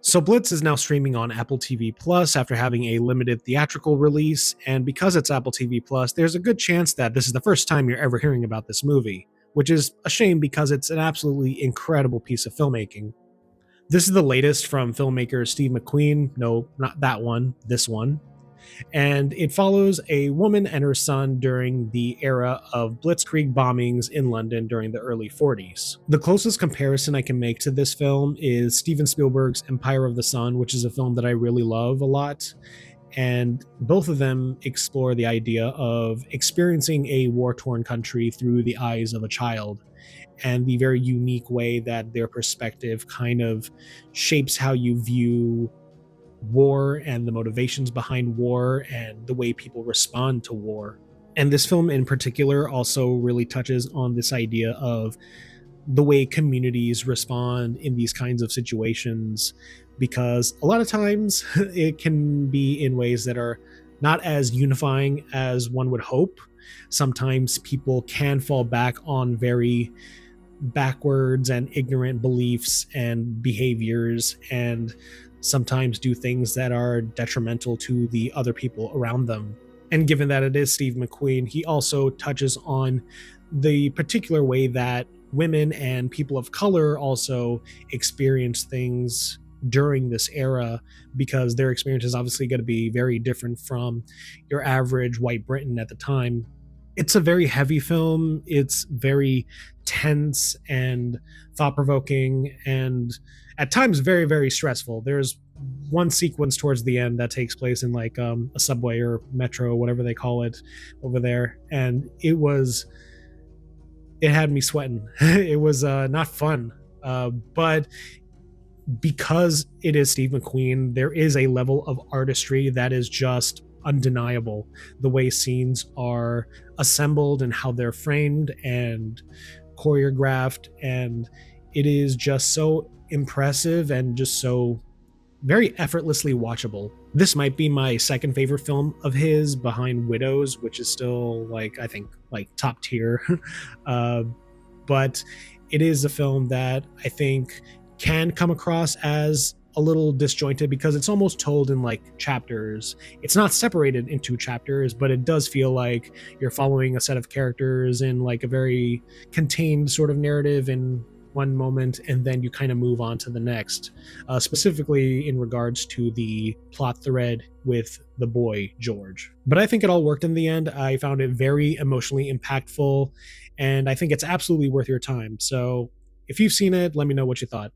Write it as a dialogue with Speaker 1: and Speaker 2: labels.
Speaker 1: So Blitz is now streaming on Apple TV Plus after having a limited theatrical release, and because it's Apple TV Plus, there's a good chance that this is the first time you're ever hearing about this movie, which is a shame because it's an absolutely incredible piece of filmmaking. This is the latest from filmmaker Steve McQueen. No, not that one, this one. And it follows a woman and her son during the era of blitzkrieg bombings in London during the early 40s. The closest comparison I can make to this film is Steven Spielberg's Empire of the Sun, which is a film that I really love a lot. And both of them explore the idea of experiencing a war-torn country through the eyes of a child, and the very unique way that their perspective kind of shapes how you view war and the motivations behind war and the way people respond to war. And this film in particular also really touches on this idea of the way communities respond in these kinds of situations, because a lot of times it can be in ways that are not as unifying as one would hope. Sometimes people can fall back on very backwards and ignorant beliefs and behaviors, and sometimes do things that are detrimental to the other people around them. And given that it is Steve McQueen, he also touches on the particular way that women and people of color also experience things during this era, because their experience is obviously going to be very different from your average white Briton at the time. It's a very heavy film. It's very tense and thought-provoking, and at times very, very stressful. There's one sequence towards the end that takes place in like a subway or metro, whatever they call it over there, and it had me sweating. It was not fun, but because it is Steve McQueen, there is a level of artistry that is just undeniable. The way scenes are assembled and how they're framed and choreographed, and it is just so impressive and just so very effortlessly watchable. This might be my second favorite film of his, behind Widows, which is still like, I think, like top tier. But it is a film that I think can come across as a little disjointed because it's almost told in like chapters. It's not separated into chapters, but it does feel like you're following a set of characters in like a very contained sort of narrative in one moment, and then you kind of move on to the next, specifically in regards to the plot thread with the boy George. But I think it all worked in the end. I found it very emotionally impactful, and I think it's absolutely worth your time. So if you've seen it, let me know what you thought.